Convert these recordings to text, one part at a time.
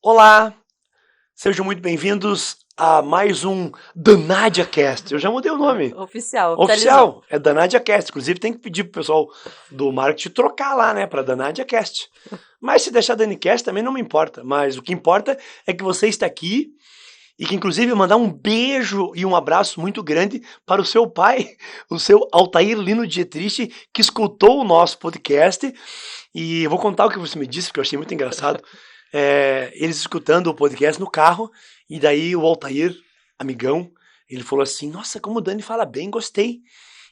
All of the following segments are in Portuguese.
Olá, sejam muito bem-vindos a mais um Danadia Cast. Eu já mudei o nome. Oficial. Oficial, é Danadia Cast. Inclusive tem que pedir pro pessoal do marketing trocar lá, né, para Danadia Cast. Mas se deixar DaniCast também não me importa. Mas o que importa é que você está aqui e que inclusive mandar um beijo e um abraço muito grande para o seu pai, o seu Altair Lino Dietrich, que escutou o nosso podcast. E eu vou contar o que você me disse, porque eu achei muito engraçado. Eles escutando o podcast no carro, e daí o Altair, amigão, ele falou assim: Nossa, como o Dani fala bem, gostei.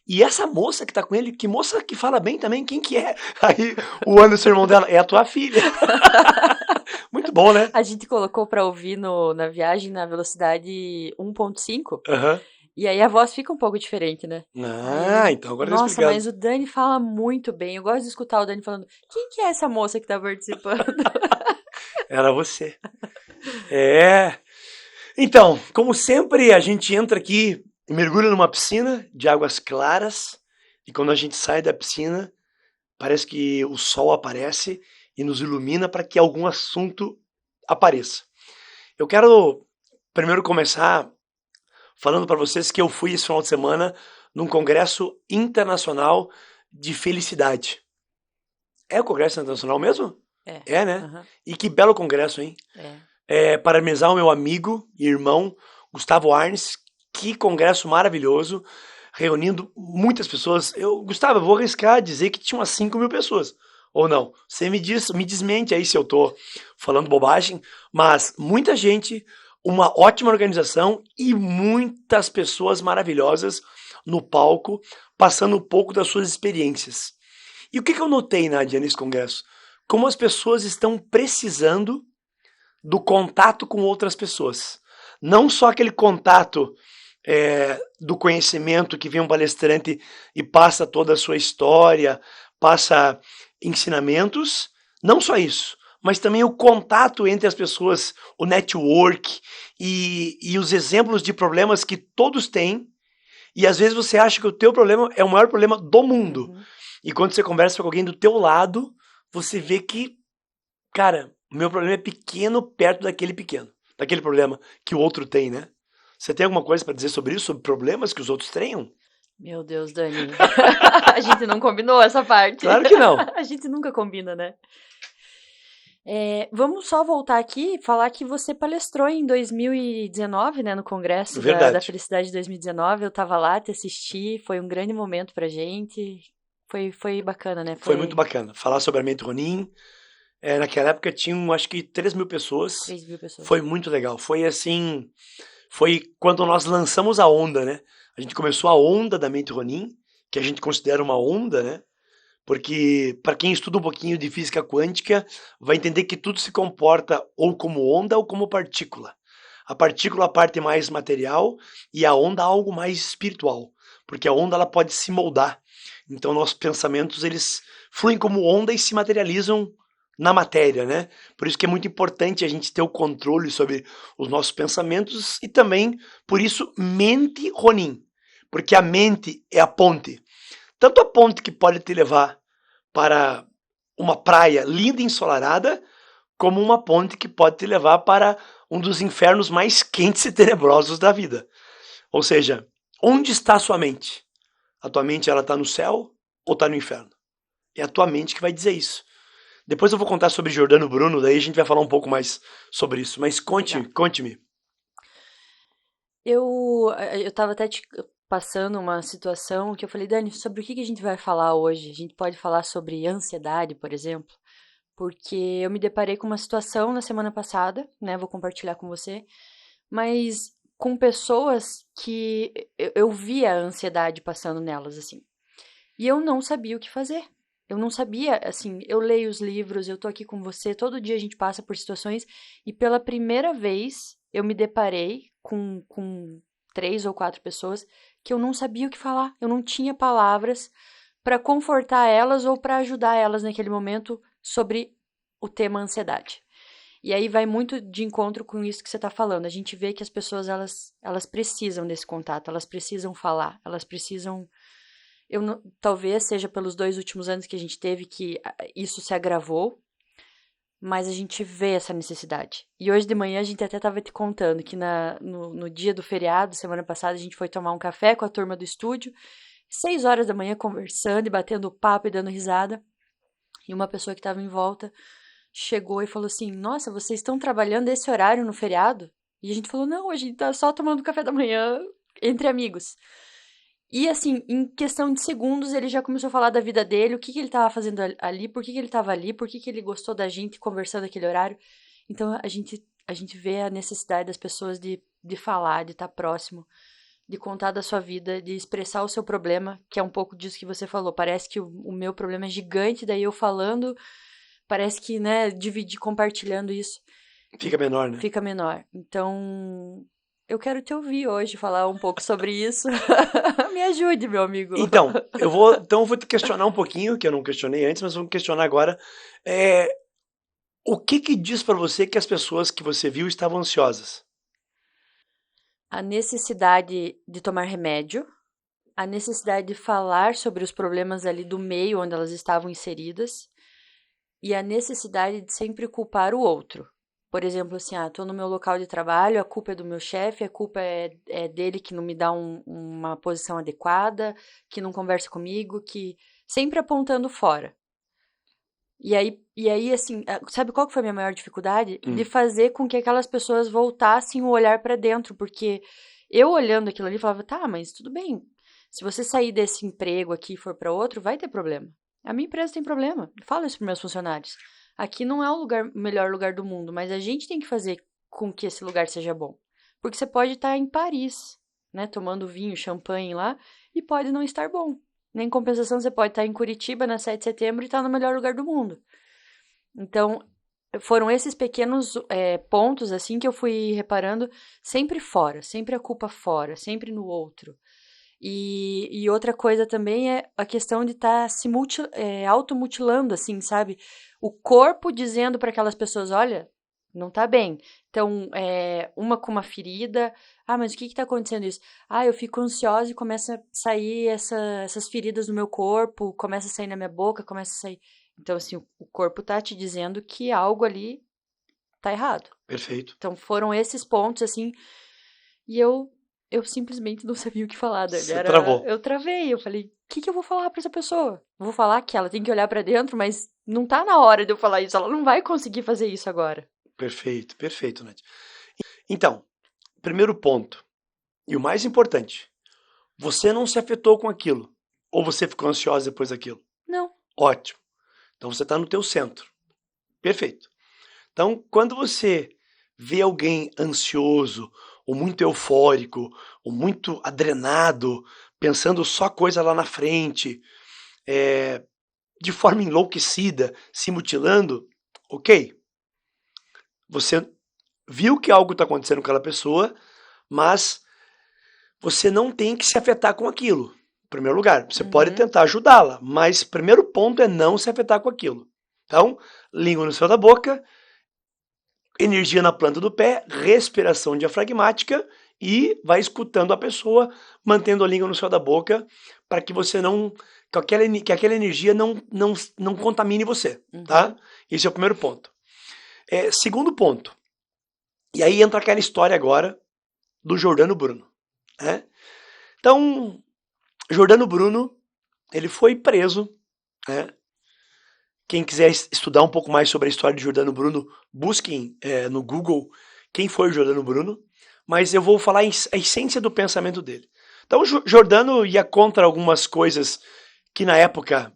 E essa moça que tá com ele, que moça que fala bem também, quem que é? Aí o Anderson, irmão dela, é a tua filha. Muito bom, né? A gente colocou pra ouvir na viagem na velocidade 1.5 Aham. e aí a voz fica um pouco diferente, né? Aí Ah, ele, então agora tá nossa, explicado. mas o Dani fala muito bem. Eu gosto de escutar o Dani falando, quem que é essa moça que tá participando? Era você. É. Então, como sempre, a gente entra aqui e mergulha numa piscina de águas claras, e quando a gente sai da piscina, parece que o sol aparece e nos ilumina para que algum assunto apareça. Eu quero primeiro começar falando para vocês que eu fui esse final de semana num congresso internacional de felicidade. É o congresso internacional mesmo? É, É, né? aham, E que belo congresso, hein? é. Parabenizar o meu amigo e irmão Gustavo Arnes. Que congresso maravilhoso, reunindo muitas pessoas. Gustavo, eu vou arriscar dizer que tinha umas 5.000 pessoas. Ou não? Você me desmente aí se eu tô falando bobagem, mas muita gente, uma ótima organização e muitas pessoas maravilhosas no palco, passando um pouco das suas experiências. E o que eu notei, Nadia, nesse congresso? Como as pessoas estão precisando do contato com outras pessoas. Não só aquele contato do conhecimento que vem um palestrante e passa toda a sua história, passa ensinamentos, não só isso, mas também o contato entre as pessoas, o network e os exemplos de problemas que todos têm, e às vezes você acha que o teu problema é o maior problema do mundo. Uhum. E quando você conversa com alguém do teu lado, você vê que, cara, o meu problema é pequeno perto daquele pequeno, daquele problema que o outro tem, né? Você tem alguma coisa para dizer sobre isso, sobre problemas que os outros tenham? Meu Deus, Dani. A gente não combinou essa parte. Claro que não. A gente nunca combina, né? Vamos só voltar aqui e falar que você palestrou em 2019, né, no Congresso da Verdade. Felicidade de 2019. Eu tava lá, te assisti, foi um grande momento pra gente. Foi bacana, né? Foi muito Foi bacana. Falar sobre a mente Ronin. Naquela época tinham acho que 3.000 pessoas. 3.000 pessoas. Foi muito legal. Foi assim. Foi quando nós lançamos a onda, né? A gente começou a onda da mente Ronin, que a gente considera uma onda, né? Porque, para quem estuda um pouquinho de física quântica, vai entender que tudo se comporta ou como onda ou como partícula. A partícula é a parte mais material e a onda é algo mais espiritual, porque a onda ela pode se moldar. Então nossos pensamentos eles fluem como onda e se materializam na matéria, né? Por isso que é muito importante a gente ter o controle sobre os nossos pensamentos e também, por isso, mente Ronin, porque a mente é a ponte. Tanto a ponte que pode te levar para uma praia linda e ensolarada, como uma ponte que pode te levar para um dos infernos mais quentes e tenebrosos da vida. Ou seja, onde está a sua mente? A tua mente ela está no céu ou está no inferno? É a tua mente que vai dizer isso. Depois eu vou contar sobre Jordano Bruno, daí a gente vai falar um pouco mais sobre isso. Mas Legal. conte-me. Eu tava até te passando uma situação que eu falei, Dani, sobre o que a gente vai falar hoje? A gente pode falar sobre ansiedade, por exemplo? Porque eu me deparei com uma situação na semana passada, né? Vou compartilhar com você, mas com pessoas que eu via a ansiedade passando nelas, assim. E eu não sabia o que fazer. Eu não sabia, assim, eu leio os livros, eu tô aqui com você, todo dia a gente passa por situações, e pela primeira vez eu me deparei com 3 ou 4 pessoas que eu não sabia o que falar. Eu não tinha palavras para confortar elas ou para ajudar elas naquele momento sobre o tema ansiedade. E aí vai muito de encontro com isso que você está falando. A gente vê que as pessoas elas precisam desse contato, elas precisam falar, elas precisam. Talvez seja pelos 2 últimos anos que a gente teve que isso se agravou, mas a gente vê essa necessidade. E hoje de manhã a gente até estava te contando que no dia do feriado, semana passada, a gente foi tomar um café com a turma do estúdio, 6 horas da manhã conversando e batendo papo e dando risada. E uma pessoa que estava em volta chegou e falou assim: Nossa, vocês estão trabalhando esse horário no feriado? E a gente falou: Não, a gente tá só tomando café da manhã entre amigos. E assim, em questão de segundos, ele já começou a falar da vida dele, o que ele estava fazendo ali, por que ele estava ali, por que ele gostou da gente conversando aquele horário. Então a gente vê a necessidade das pessoas de falar, de estar próximo, de contar da sua vida, de expressar o seu problema, que é um pouco disso que você falou. Parece que o meu problema é gigante, daí eu falando, parece que, né, dividir, compartilhando isso. Fica menor, né? Fica menor. Então, eu quero te ouvir hoje falar um pouco sobre isso. Me ajude, meu amigo. Então, eu vou te questionar um pouquinho, que eu não questionei antes, mas vou questionar agora. O que diz pra você que as pessoas que você viu estavam ansiosas? A necessidade de tomar remédio, a necessidade de falar sobre os problemas ali do meio onde elas estavam inseridas e a necessidade de sempre culpar o outro. Por exemplo, assim, tô no meu local de trabalho, a culpa é do meu chefe, a culpa é dele que não me dá uma posição adequada, que não conversa comigo, que sempre apontando fora. E aí, assim, sabe qual que foi a minha maior dificuldade? De fazer com que aquelas pessoas voltassem o olhar pra dentro, porque eu olhando aquilo ali falava, tá, mas tudo bem, se você sair desse emprego aqui e for pra outro, vai ter problema. A minha empresa tem problema, eu falo isso pros meus funcionários. Aqui não é o melhor lugar do mundo, mas a gente tem que fazer com que esse lugar seja bom. Porque você pode estar em Paris, né, tomando vinho, champanhe lá, e pode não estar bom. Em compensação, você pode estar em Curitiba na 7 de setembro e estar no melhor lugar do mundo. Então, foram esses pequenos pontos, assim, que eu fui reparando, sempre fora, sempre a culpa fora, sempre no outro. E outra coisa também é a questão de estar se automutilando, assim, sabe? O corpo dizendo para aquelas pessoas, olha, não tá bem. Então, uma com uma ferida, mas o que tá acontecendo isso? Eu fico ansiosa e começa a sair essas feridas no meu corpo, começa a sair na minha boca, começa a sair... Então, assim, o corpo tá te dizendo que algo ali tá errado. Perfeito. Então, foram esses pontos, assim, e eu simplesmente não sabia o que falar. Você travou. Eu travei, eu falei, o que eu vou falar pra essa pessoa? Vou falar que ela tem que olhar pra dentro, mas não tá na hora de eu falar isso, ela não vai conseguir fazer isso agora. Perfeito, perfeito, Nath. Então, primeiro ponto, e o mais importante, você não se afetou com aquilo, ou você ficou ansiosa depois daquilo? Não. Ótimo. Então você está no teu centro. Perfeito. Então, quando você vê alguém ansioso, ou muito eufórico, ou muito adrenado, pensando só coisa lá na frente, de forma enlouquecida, se mutilando, ok. Você viu que algo está acontecendo com aquela pessoa, mas você não tem que se afetar com aquilo. Em primeiro lugar, você pode tentar ajudá-la, mas o primeiro ponto é não se afetar com aquilo. Então, língua no céu da boca, energia na planta do pé, respiração diafragmática e vai escutando a pessoa, mantendo a língua no céu da boca, para que você não... que aquela energia não contamine você, tá? Esse é o primeiro ponto. Segundo ponto, e aí entra aquela história agora do Jordano Bruno, né? Então, Jordano Bruno, ele foi preso, né? Quem quiser estudar um pouco mais sobre a história de Jordano Bruno, busquem no Google quem foi o Jordano Bruno, mas eu vou falar a essência do pensamento dele. Então, Jordano ia contra algumas coisas que na época,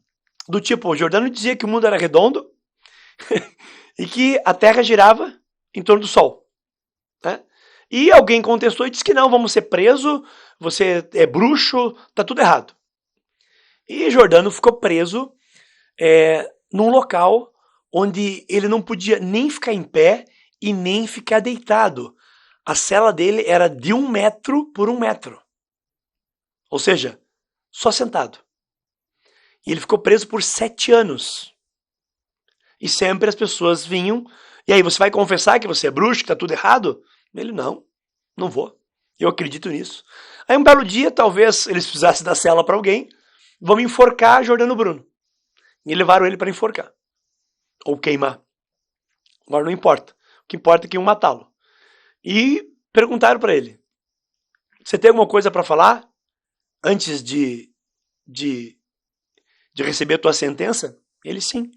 do tipo, Jordano dizia que o mundo era redondo e que a Terra girava em torno do Sol, né? E alguém contestou e disse que não, vamos ser preso, você é bruxo, tá tudo errado. E Jordano ficou preso num local onde ele não podia nem ficar em pé e nem ficar deitado. A cela dele era de 1 metro por 1 metro. Ou seja, só sentado. E ele ficou preso por 7 anos. E sempre as pessoas vinham, e aí, você vai confessar que você é bruxo, que tá tudo errado? Ele, não vou. Eu acredito nisso. Aí um belo dia, talvez eles precisassem da cela para alguém, vamos enforcar Jordano Bruno. E levaram ele para enforcar. Ou queimar. Agora não importa. O que importa é que iam matá-lo. E perguntaram para ele: você tem alguma coisa para falar antes de, de receber a tua sentença? Ele: sim.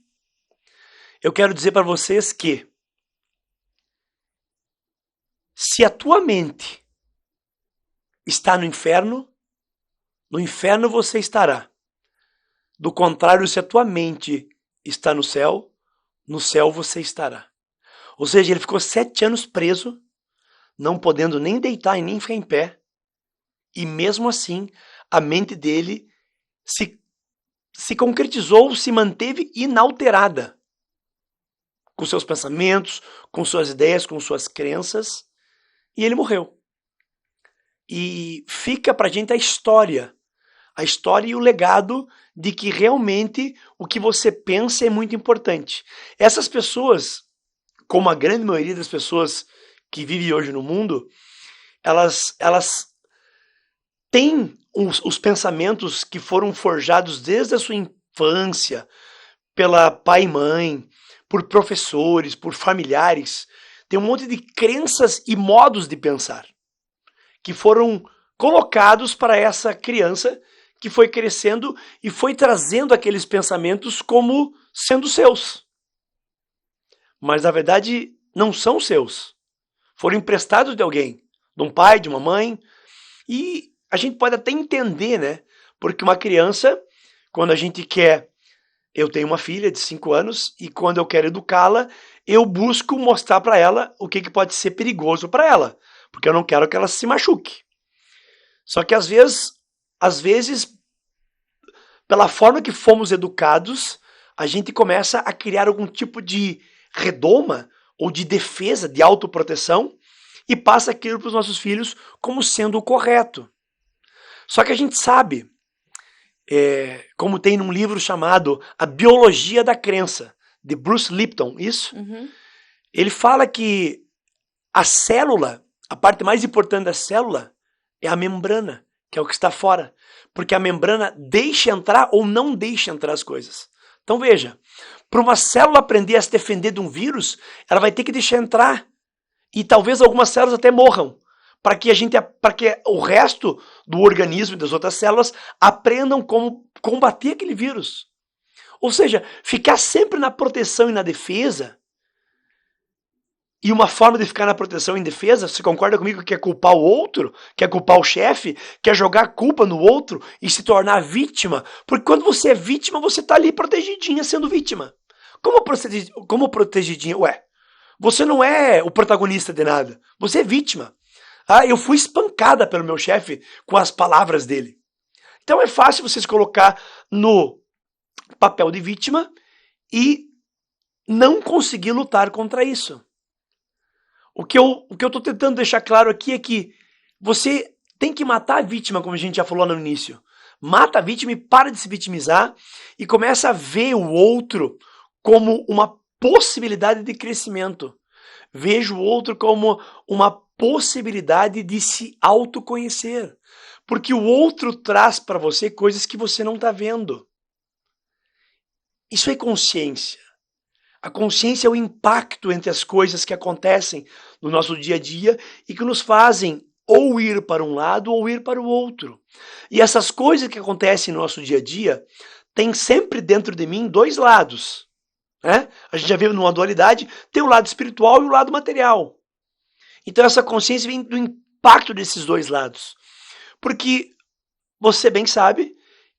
Eu quero dizer para vocês que se a tua mente está no inferno você estará. Do contrário, se a tua mente está no céu você estará. Ou seja, ele ficou 7 anos preso, não podendo nem deitar e nem ficar em pé, e mesmo assim a mente dele se concretizou, se manteve inalterada, com seus pensamentos, com suas ideias, com suas crenças, e ele morreu. E fica pra gente a história e o legado de que realmente o que você pensa é muito importante. Essas pessoas, como a grande maioria das pessoas que vivem hoje no mundo, elas têm os pensamentos que foram forjados desde a sua infância, pela pai e mãe, por professores, por familiares. Tem um monte de crenças e modos de pensar que foram colocados para essa criança que foi crescendo e foi trazendo aqueles pensamentos como sendo seus. Mas na verdade não são seus. Foram emprestados de alguém, de um pai, de uma mãe. E a gente pode até entender, né? Porque uma criança, quando a gente quer... Eu tenho uma filha de 5 anos e quando eu quero educá-la, eu busco mostrar para ela o que pode ser perigoso para ela. Porque eu não quero que ela se machuque. Só que às vezes, pela forma que fomos educados, a gente começa a criar algum tipo de redoma ou de defesa, de autoproteção, e passa aquilo para os nossos filhos como sendo o correto. Só que a gente sabe, como tem num livro chamado A Biologia da Crença, de Bruce Lipton, isso? Uhum. Ele fala que a célula, a parte mais importante da célula, é a membrana, que é o que está fora. Porque a membrana deixa entrar ou não deixa entrar as coisas. Então veja, para uma célula aprender a se defender de um vírus, ela vai ter que deixar entrar. E talvez algumas células até morram, para que o resto do organismo e das outras células aprendam como combater aquele vírus. Ou seja, ficar sempre na proteção e na defesa. E uma forma de ficar na proteção e em defesa, você concorda comigo que é culpar o outro? Que é culpar o chefe? Que é jogar a culpa no outro e se tornar vítima? Porque quando você é vítima, você está ali protegidinha sendo vítima. Como protegidinha? Ué, você não é o protagonista de nada. Você é vítima. Ah, eu fui espancada pelo meu chefe com as palavras dele. Então é fácil você se colocar no papel de vítima e não conseguir lutar contra isso. O que eu estou tentando deixar claro aqui é que você tem que matar a vítima, como a gente já falou no início. Mata a vítima e para de se vitimizar e começa a ver o outro como uma possibilidade de crescimento. Veja o outro como uma possibilidade de se autoconhecer. Porque o outro traz para você coisas que você não está vendo. Isso é consciência. A consciência é o impacto entre as coisas que acontecem no nosso dia a dia e que nos fazem ou ir para um lado ou ir para o outro. E essas coisas que acontecem no nosso dia a dia têm sempre dentro de mim 2 lados. Né? A gente já viu numa dualidade, tem o lado espiritual e o lado material. Então essa consciência vem do impacto desses 2 lados. Porque você bem sabe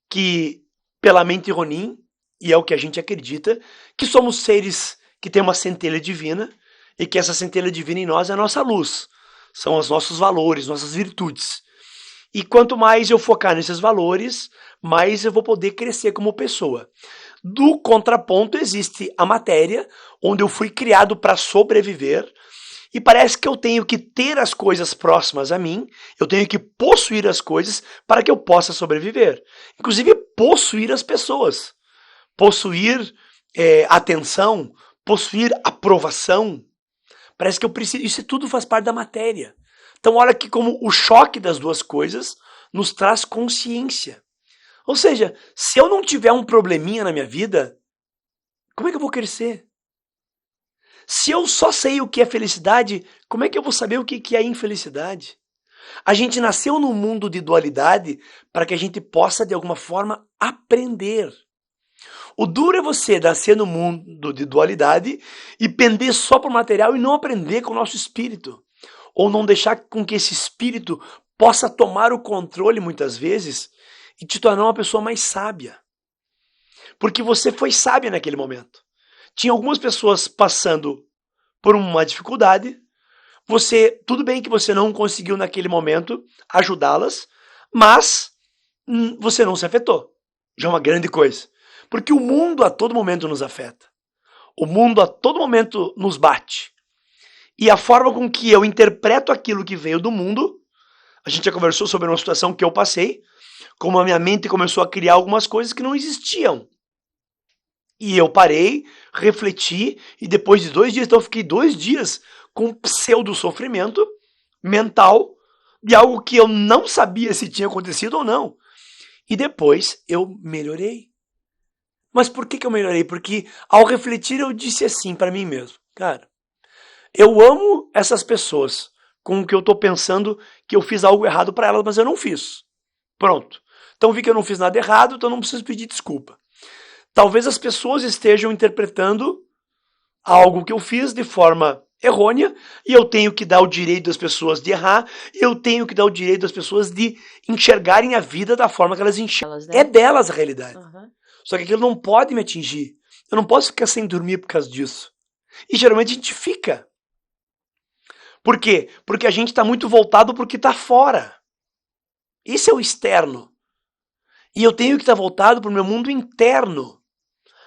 que pela mente Ronin, e é o que a gente acredita, que somos seres que têm uma centelha divina e que essa centelha divina em nós é a nossa luz. São os nossos valores, nossas virtudes. E quanto mais eu focar nesses valores, mais eu vou poder crescer como pessoa. Do contraponto existe a matéria, onde eu fui criado para sobreviver, e parece que eu tenho que ter as coisas próximas a mim, eu tenho que possuir as coisas para que eu possa sobreviver. Inclusive possuir as pessoas. Possuir atenção, possuir aprovação. Parece que eu preciso. Isso tudo faz parte da matéria. Então, olha que como o choque das 2 coisas nos traz consciência. Ou seja, se eu não tiver um probleminha na minha vida, como é que eu vou crescer? Se eu só sei o que é felicidade, como é que eu vou saber o que é infelicidade? A gente nasceu num mundo de dualidade para que a gente possa, de alguma forma, aprender. O duro é você nascer no mundo de dualidade e pender só para o material e não aprender com o nosso espírito. Ou não deixar com que esse espírito possa tomar o controle muitas vezes e te tornar uma pessoa mais sábia. Porque você foi sábia naquele momento. Tinha algumas pessoas passando por uma dificuldade. Tudo bem que você não conseguiu naquele momento ajudá-las, mas você não se afetou. Já é uma grande coisa. Porque o mundo a todo momento nos afeta. O mundo a todo momento nos bate. E a forma com que eu interpreto aquilo que veio do mundo, a gente já conversou sobre uma situação que eu passei, como a minha mente começou a criar algumas coisas que não existiam. E eu parei, refleti, e depois de 2 dias, então eu fiquei 2 dias com pseudo-sofrimento mental de algo que eu não sabia se tinha acontecido ou não. E depois eu melhorei. Mas por que eu melhorei? Porque ao refletir eu disse assim para mim mesmo, cara, eu amo essas pessoas com o que eu tô pensando que eu fiz algo errado para elas, mas eu não fiz. Pronto. Então vi que eu não fiz nada errado, então não preciso pedir desculpa. Talvez as pessoas estejam interpretando algo que eu fiz de forma errônea, e eu tenho que dar o direito das pessoas de errar, e eu tenho que dar o direito das pessoas de enxergarem a vida da forma que elas enxergam. Elas, né? É delas a realidade. Uhum. Só que aquilo não pode me atingir. Eu não posso ficar sem dormir por causa disso. E geralmente a gente fica. Por quê? Porque a gente está muito voltado para o que está fora. Esse é o externo. E eu tenho que estar voltado para o meu mundo interno.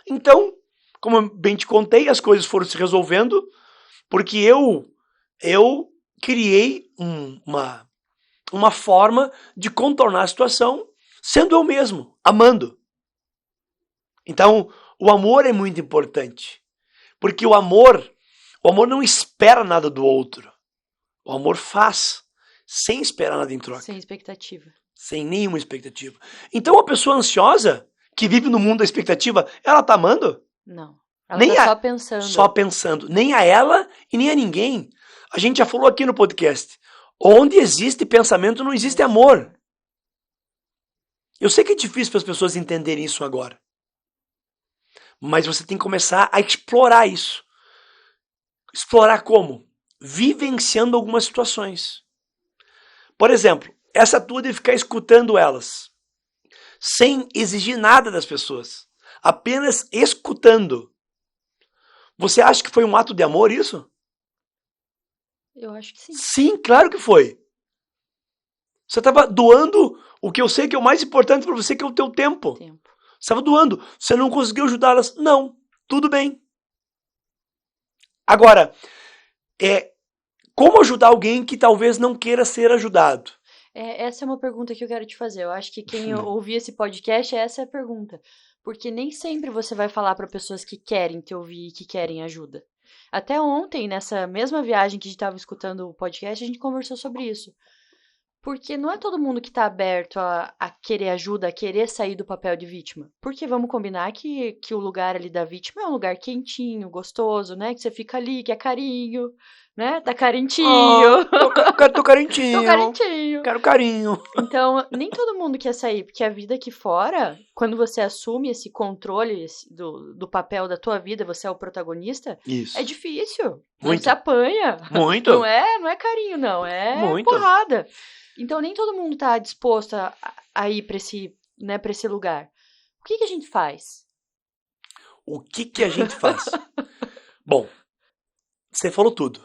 Então, como eu bem te contei, as coisas foram se resolvendo porque eu criei uma forma de contornar a situação sendo eu mesmo, amando. Então, o amor é muito importante. Porque o amor não espera nada do outro. O amor faz, sem esperar nada em troca. Sem expectativa. Sem nenhuma expectativa. Então, a pessoa ansiosa, que vive no mundo da expectativa, ela tá amando? Não. Ela Nem tá a- só pensando. Só pensando. Nem a ela e nem a ninguém. A gente já falou aqui no podcast. Onde existe pensamento, não existe amor. Eu sei que é difícil para as pessoas entenderem isso agora. Mas você tem que começar a explorar isso. Explorar como? Vivenciando algumas situações. Por exemplo, essa tua de ficar escutando elas, sem exigir nada das pessoas, apenas escutando. Você acha que foi um ato de amor isso? Eu acho que sim. Sim, claro que foi. Você estava doando o que eu sei que é o mais importante para você, que é o teu tempo. Você estava doando. Você não conseguiu ajudá-las? Não. Tudo bem. Agora, como ajudar alguém que talvez não queira ser ajudado? Essa é uma pergunta que eu quero te fazer. Eu acho que quem ouvir esse podcast, essa é a pergunta. Porque nem sempre você vai falar para pessoas que querem te ouvir e que querem ajuda. Até ontem, nessa mesma viagem que a gente estava escutando o podcast, a gente conversou sobre isso. Porque não é todo mundo que está aberto a querer ajuda, a querer sair do papel de vítima. Porque vamos combinar que o lugar ali da vítima é um lugar quentinho, gostoso, né? Que você fica ali, que é carinho, né? Tá carentinho. Tô carentinho. Tô carentinho. Quero carinho. Então, nem todo mundo quer sair, porque a vida aqui fora, quando você assume esse controle do papel da tua vida, você é o protagonista, Isso. é difícil. Muito. Você apanha. Muito. Não é carinho, não. É Muito. porrada. Então, nem todo mundo tá disposto a ir pra esse lugar. O que a gente faz? O que a gente faz? Bom, você falou tudo.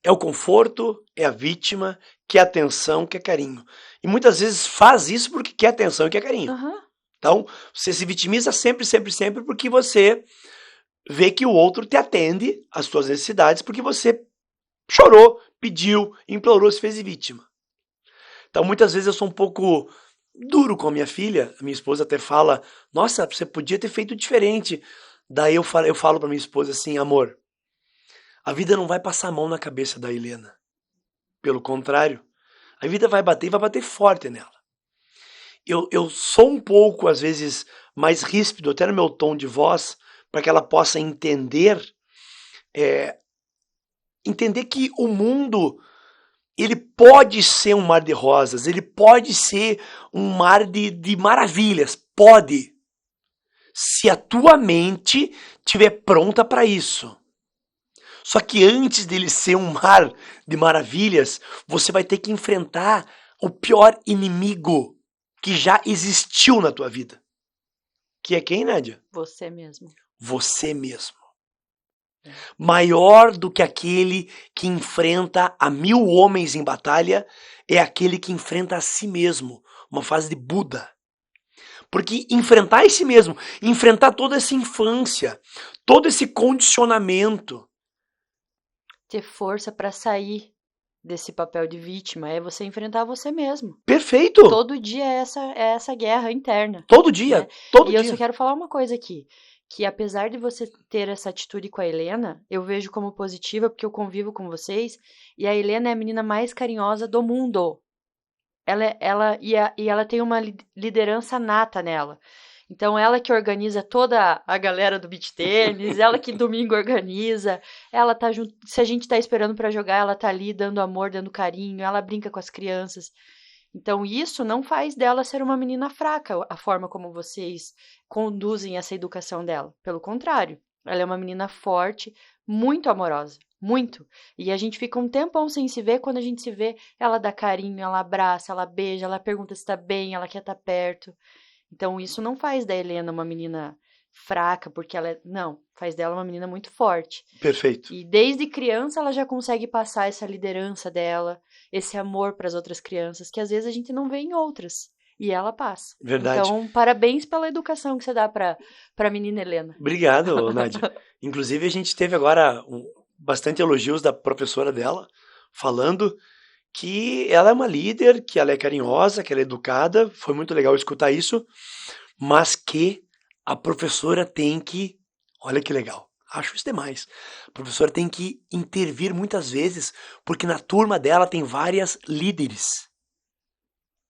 É o conforto, é a vítima, quer atenção, quer carinho. E muitas vezes faz isso porque quer atenção e quer carinho. Uhum. Então, você se vitimiza sempre, sempre, sempre porque você vê que o outro te atende às suas necessidades porque você chorou, pediu, implorou, se fez vítima. Então, muitas vezes eu sou um pouco duro com a minha filha. A minha esposa até fala, nossa, você podia ter feito diferente. Daí eu falo pra minha esposa assim, amor, a vida não vai passar a mão na cabeça da Helena. Pelo contrário, a vida vai bater e vai bater forte nela. Eu sou um pouco, às vezes, mais ríspido, até no meu tom de voz, para que ela possa entender entender que o mundo, ele pode ser um mar de rosas, ele pode ser um mar de maravilhas, pode, se a tua mente estiver pronta para isso. Só que antes dele ser um mar de maravilhas, você vai ter que enfrentar o pior inimigo que já existiu na tua vida. Que é quem, Nádia? Você mesmo. Você mesmo. Maior do que aquele que enfrenta a 1000 homens em batalha é aquele que enfrenta a si mesmo. Uma fase de Buda. Porque enfrentar a si mesmo, enfrentar toda essa infância, todo esse condicionamento, ter força para sair desse papel de vítima é você enfrentar você mesmo. Perfeito! Todo dia é essa guerra interna. Todo dia, né? todo E dia. eu só quero falar uma coisa aqui, que apesar de você ter essa atitude com a Helena, eu vejo como positiva porque eu convivo com vocês, e a Helena é a menina mais carinhosa do mundo. Ela tem uma liderança nata nela. Então, ela que organiza toda a galera do beach tênis, ela que domingo organiza, ela tá junto, se a gente tá esperando para jogar, ela tá ali dando amor, dando carinho, ela brinca com as crianças. Então, isso não faz dela ser uma menina fraca, a forma como vocês conduzem essa educação dela. Pelo contrário, ela é uma menina forte, muito amorosa, muito. E a gente fica um tempão sem se ver, quando a gente se vê, ela dá carinho, ela abraça, ela beija, ela pergunta se tá bem, ela quer estar perto. Então, isso não faz da Helena uma menina fraca, porque ela não, faz dela uma menina muito forte. Perfeito. E desde criança ela já consegue passar essa liderança dela, esse amor para as outras crianças, que às vezes a gente não vê em outras. E ela passa. Verdade. Então, parabéns pela educação que você dá para a menina Helena. Obrigado, Nádia. Inclusive, a gente teve agora bastante elogios da professora dela, falando que ela é uma líder, que ela é carinhosa, que ela é educada. Foi muito legal escutar isso, mas que a professora tem que, olha que legal, acho isso demais. A professora tem que intervir muitas vezes, porque na turma dela tem várias líderes.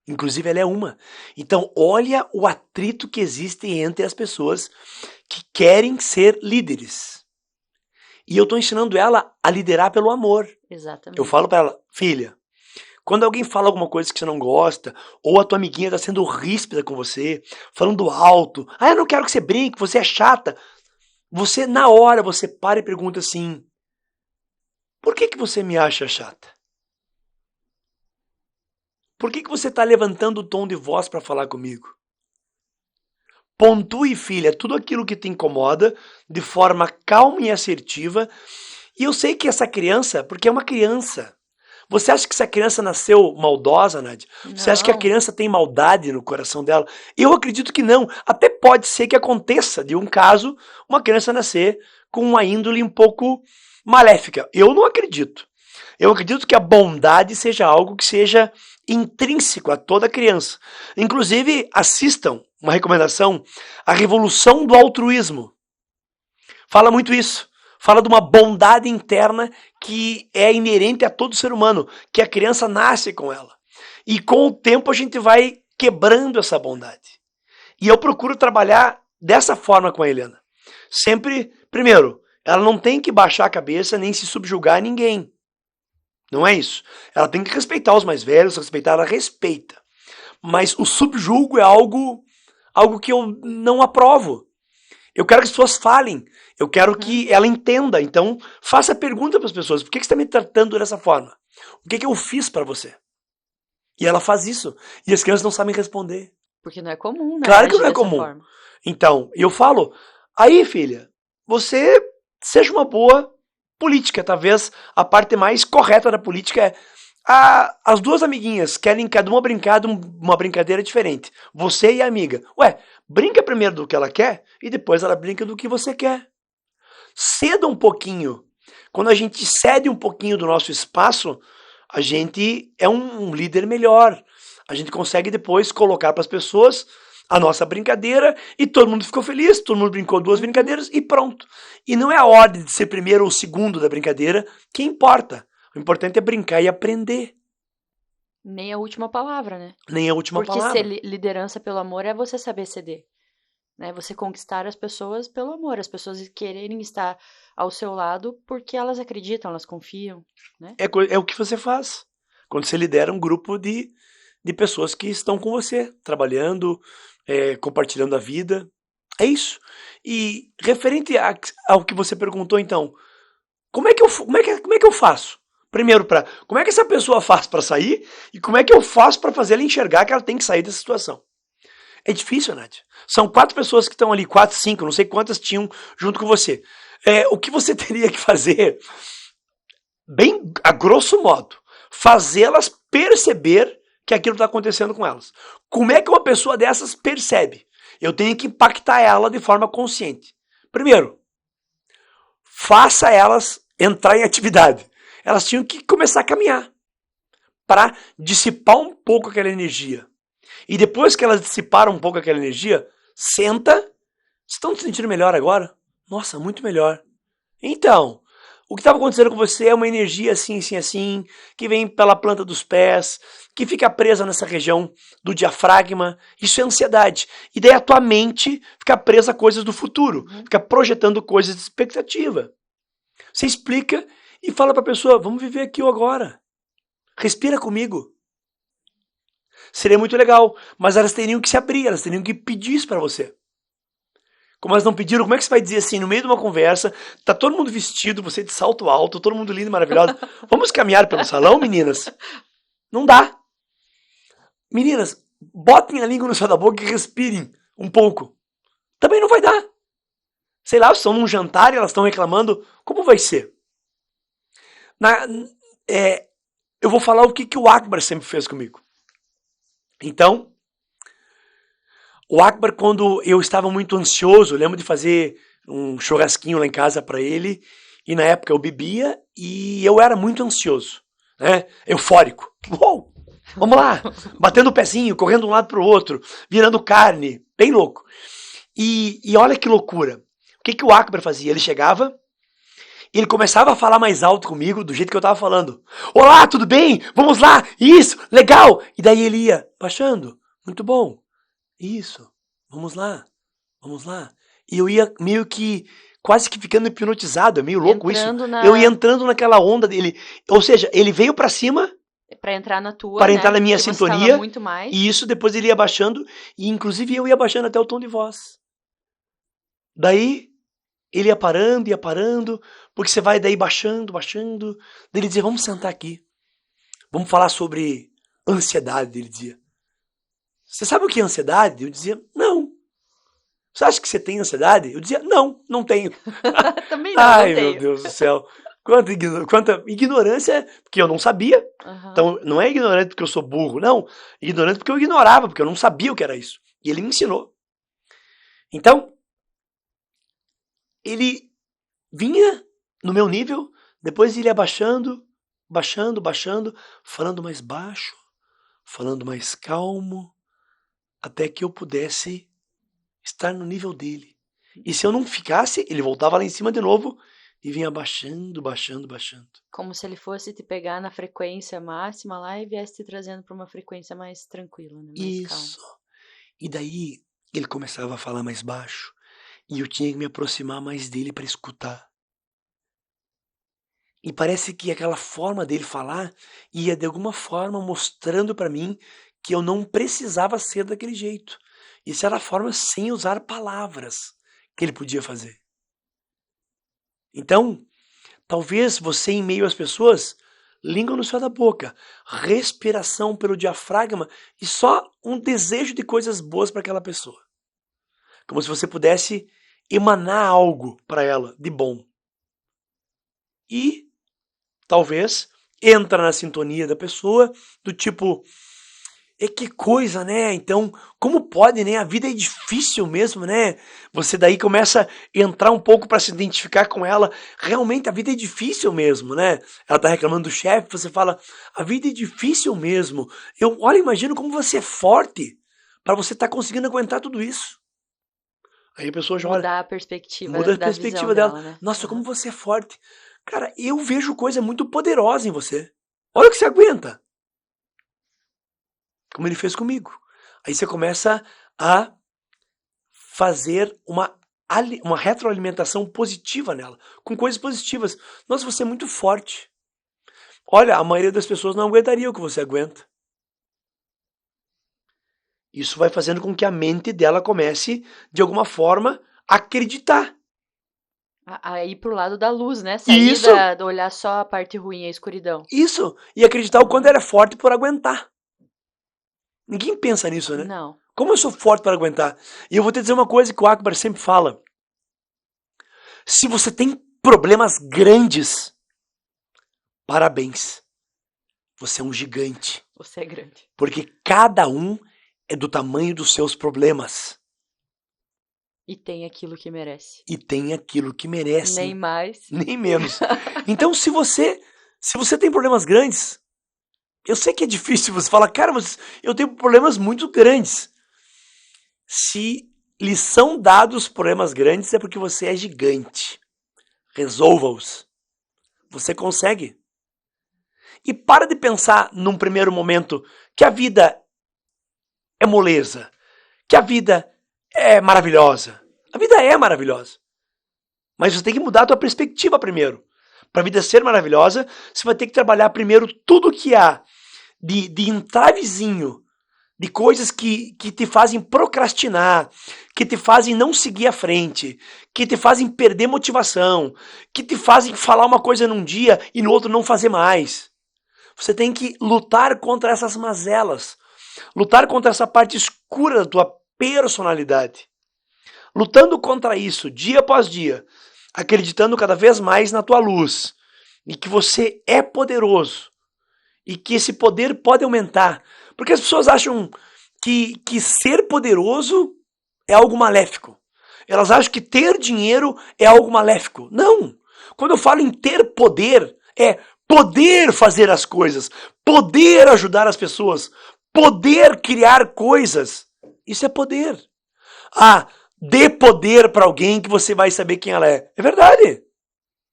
Inclusive ela é uma. Então olha o atrito que existe entre as pessoas que querem ser líderes. E eu estou ensinando ela a liderar pelo amor. Exatamente. Eu falo para ela, filha, quando alguém fala alguma coisa que você não gosta, ou a tua amiguinha está sendo ríspida com você, falando alto, eu não quero que você brinque, você é chata. Você, na hora, você para e pergunta assim, por que você me acha chata? Por que você está levantando o tom de voz para falar comigo? Pontue, filha, tudo aquilo que te incomoda de forma calma e assertiva. E eu sei que essa criança, porque é uma criança, você acha que essa criança nasceu maldosa, Nádia? Você acha que a criança tem maldade no coração dela? Eu acredito que não. Até pode ser que aconteça, de um caso, uma criança nascer com uma índole um pouco maléfica. Eu não acredito. Eu acredito que a bondade seja algo que seja intrínseco a toda criança. Inclusive, assistam, uma recomendação, A Revolução do Altruísmo. Fala muito isso. Fala de uma bondade interna que é inerente a todo ser humano, que a criança nasce com ela. E com o tempo a gente vai quebrando essa bondade. E eu procuro trabalhar dessa forma com a Helena. Sempre, primeiro, ela não tem que baixar a cabeça nem se subjugar a ninguém. Não é isso. Ela tem que respeitar os mais velhos, respeitar, ela respeita. Mas o subjugo é algo que eu não aprovo. Eu quero que as pessoas falem. Eu quero que ela entenda. Então, faça pergunta para as pessoas. Por que você está me tratando dessa forma? O que eu fiz para você? E ela faz isso. E as crianças não sabem responder. Porque não é comum, né? Claro que não é comum. Forma. Então, eu falo, aí, filha, você seja uma boa política. Talvez a parte mais correta da política é as duas amiguinhas querem cada uma brincar de uma brincadeira diferente. Você e a amiga. Ué, brinca primeiro do que ela quer e depois ela brinca do que você quer. Ceda um pouquinho. Quando a gente cede um pouquinho do nosso espaço, a gente é um líder melhor. A gente consegue depois colocar para as pessoas a nossa brincadeira e todo mundo ficou feliz, todo mundo brincou duas brincadeiras e pronto. E não é a ordem de ser primeiro ou segundo da brincadeira que importa. O importante é brincar e aprender. Nem a última palavra, né? Nem a última palavra. Porque ser liderança pelo amor é você saber ceder. né? Você conquistar as pessoas pelo amor, as pessoas quererem estar ao seu lado porque elas acreditam, elas confiam, né? É o que você faz quando você lidera um grupo de pessoas que estão com você, trabalhando, compartilhando a vida. É isso. E referente ao que você perguntou, então, como é que eu faço? Primeiro, como é que essa pessoa faz para sair e como é que eu faço para fazer ela enxergar que ela tem que sair dessa situação? É difícil, Nath. São 4 pessoas que estão ali, 4, 5, não sei quantas tinham junto com você. O que você teria que fazer, bem a grosso modo, fazê-las perceber que aquilo está acontecendo com elas. Como é que uma pessoa dessas percebe? Eu tenho que impactar ela de forma consciente. Primeiro, faça elas entrar em atividade. Elas tinham que começar a caminhar para dissipar um pouco aquela energia. E depois que elas dissiparam um pouco aquela energia, senta. Estão se sentindo melhor agora? Nossa, muito melhor. Então, o que estava acontecendo com você é uma energia assim, assim, assim, que vem pela planta dos pés, que fica presa nessa região do diafragma. Isso é ansiedade. E daí a tua mente fica presa a coisas do futuro, fica projetando coisas de expectativa. Você explica e fala para a pessoa, vamos viver aqui o agora. Respira comigo. Seria muito legal, mas elas teriam que se abrir, elas teriam que pedir isso para você. Como elas não pediram, como é que você vai dizer assim, no meio de uma conversa, tá todo mundo vestido, você de salto alto, todo mundo lindo e maravilhoso, vamos caminhar pelo salão, meninas? Não dá. Meninas, botem a língua no céu da boca e respirem um pouco. Também não vai dar. Sei lá, estão num jantar e elas estão reclamando, como vai ser? Eu vou falar o que o Akbar sempre fez comigo. Então, o Akbar, quando eu estava muito ansioso, eu lembro de fazer um churrasquinho lá em casa para ele, e na época eu bebia e eu era muito ansioso, né? Eufórico. Uou, vamos lá! Batendo o pezinho, correndo de um lado para o outro, virando carne, bem louco. E olha que loucura. O que o Akbar fazia? Ele chegava, ele começava a falar mais alto comigo, do jeito que eu estava falando. Olá, tudo bem? Vamos lá! Isso, legal! E daí ele ia baixando. Muito bom. Isso, vamos lá, vamos lá. E eu ia meio que, quase que ficando hipnotizado, é meio louco Entrando isso. Eu ia entrando naquela onda dele. Ou seja, ele veio pra cima, para entrar na tua, para né? entrar na minha Porque sintonia. você tava muito mais. E isso depois ele ia baixando, e inclusive eu ia baixando até o tom de voz. Daí ele ia parando, porque você vai daí baixando. Daí ele dizia, vamos sentar aqui. Vamos falar sobre ansiedade, ele dizia. Você sabe o que é ansiedade? Eu dizia, não. Você acha que você tem ansiedade? Eu dizia, não, não tenho. Também não, Ai, não tenho. meu Deus do céu. Quanta ignorância, porque eu não sabia. Uhum. Então, não é ignorante porque eu sou burro, não. Ignorante porque eu ignorava, porque eu não sabia o que era isso. E ele me ensinou. Então, ele vinha no meu nível, depois ele ia baixando, falando mais baixo, falando mais calmo, até que eu pudesse estar no nível dele. E se eu não ficasse, ele voltava lá em cima de novo e vinha baixando. Como se ele fosse te pegar na frequência máxima lá e viesse te trazendo para uma frequência mais tranquila, né? Mais Isso. calma. E daí ele começava a falar mais baixo e eu tinha que me aproximar mais dele para escutar. E parece que aquela forma dele falar ia de alguma forma mostrando para mim que eu não precisava ser daquele jeito. Isso era a forma sem usar palavras que ele podia fazer. Então, talvez você, em meio às pessoas, língua no céu da boca, respiração pelo diafragma e só um desejo de coisas boas para aquela pessoa. Como se você pudesse emanar algo para ela de bom. E talvez entra na sintonia da pessoa, do tipo, que coisa, né? Então, como pode, né? A vida é difícil mesmo, né? Você daí começa a entrar um pouco para se identificar com ela. Realmente, a vida é difícil mesmo, né? Ela tá reclamando do chefe, você fala, a vida é difícil mesmo. Olha, imagino como você é forte para você estar conseguindo aguentar tudo isso. Aí a pessoa já olha, Mudar a perspectiva muda a da perspectiva visão dela. dela, né? Nossa, como você é forte. Cara, eu vejo coisa muito poderosa em você. Olha o que você aguenta. Como ele fez comigo. Aí você começa a fazer uma retroalimentação positiva nela, com coisas positivas. Nossa, você é muito forte. Olha, a maioria das pessoas não aguentaria o que você aguenta. Isso vai fazendo com que a mente dela comece, de alguma forma, a acreditar. A ir pro lado da luz, né? Sair Isso. do olhar só a parte ruim, a escuridão. Isso. E acreditar o quanto ela é forte por aguentar. Ninguém pensa nisso, né? Não. Como eu sou forte para aguentar? E eu vou te dizer uma coisa que o Akbar sempre fala. Se você tem problemas grandes, parabéns. Você é um gigante. Você é grande. Porque cada um é do tamanho dos seus problemas. E tem aquilo que merece. E tem aquilo que merece. Nem mais. Nem menos. Então, se você tem problemas grandes, eu sei que é difícil você falar, cara, mas eu tenho problemas muito grandes. Se lhe são dados problemas grandes, é porque você é gigante. Resolva-os. Você consegue. E para de pensar num primeiro momento que a vida é moleza, que a vida é maravilhosa. A vida é maravilhosa. Mas você tem que mudar a tua perspectiva primeiro. Para a vida ser maravilhosa, você vai ter que trabalhar primeiro tudo que há de entravezinho, de coisas que te fazem procrastinar, que te fazem não seguir à frente, que te fazem perder motivação, que te fazem falar uma coisa num dia e no outro não fazer mais. Você tem que lutar contra essas mazelas, lutar contra essa parte escura da tua personalidade. Lutando contra isso dia após dia, acreditando cada vez mais na tua luz, e que você é poderoso, e que esse poder pode aumentar. Porque as pessoas acham que ser poderoso é algo maléfico. Elas acham que ter dinheiro é algo maléfico. Não! Quando eu falo em ter poder, é poder fazer as coisas, poder ajudar as pessoas, poder criar coisas. Isso é poder. Ah, dê poder para alguém que você vai saber quem ela é. É verdade.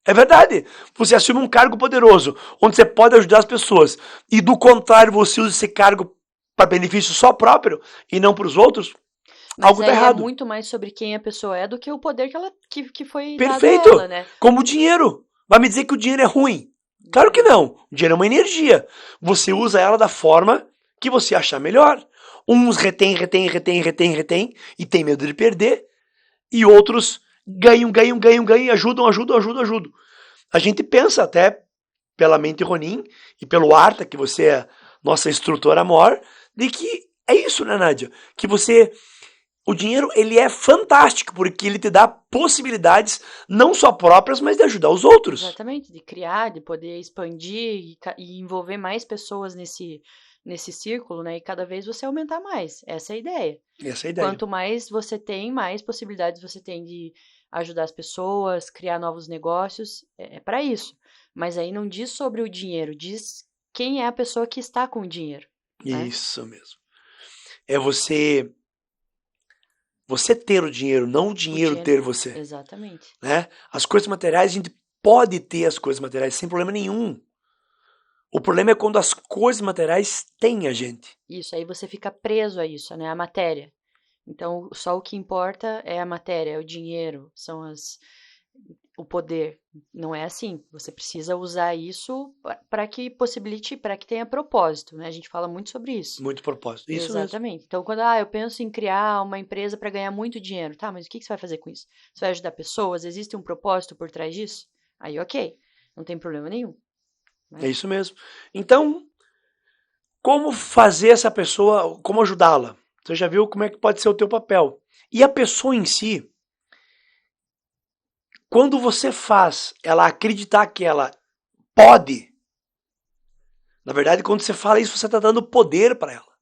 É verdade. Você assume um cargo poderoso, onde você pode ajudar as pessoas, e do contrário você usa esse cargo para benefício só próprio e não para os outros, Mas algo tá errado. É muito mais sobre quem a pessoa é do que o poder que foi Perfeito. dado a ela, né? Como o dinheiro. Vai me dizer que o dinheiro é ruim? Claro que não. O dinheiro é uma energia. Você usa ela da forma que você achar melhor. Uns retém e tem medo de perder. E outros ganham, e ajudam. A gente pensa até pela mente Ronin e pelo Arta, que você é nossa instrutora maior, de que é isso, né, Nádia? Que o dinheiro, ele é fantástico, porque ele te dá possibilidades não só próprias, mas de ajudar os outros. Exatamente, de criar, de poder expandir e envolver mais pessoas nesse círculo, né? E cada vez você aumentar mais. Essa é a ideia. Essa é a ideia. Quanto mais você tem, mais possibilidades você tem de ajudar as pessoas, criar novos negócios. É para isso. Mas aí não diz sobre o dinheiro, diz quem é a pessoa que está com o dinheiro. Né? Isso mesmo. É você ter o dinheiro, não o dinheiro ter você. Exatamente. Né? As coisas materiais, a gente pode ter as coisas materiais sem problema nenhum. O problema é quando as coisas materiais têm a gente. Isso, aí você fica preso a isso, né? A matéria. Então, só o que importa é a matéria, é o dinheiro, o poder. Não é assim. Você precisa usar isso para que possibilite, para que tenha propósito, né? A gente fala muito sobre isso. Muito propósito. Isso Exatamente. mesmo. Então, quando eu penso em criar uma empresa para ganhar muito dinheiro, tá, mas o que você vai fazer com isso? Você vai ajudar pessoas? Existe um propósito por trás disso? Aí, ok. Não tem problema nenhum. Né? É isso mesmo. Então, como fazer essa pessoa, como ajudá-la? Você já viu como é que pode ser o teu papel. E a pessoa em si, quando você faz ela acreditar que ela pode, na verdade, quando você fala isso, você está dando poder para ela.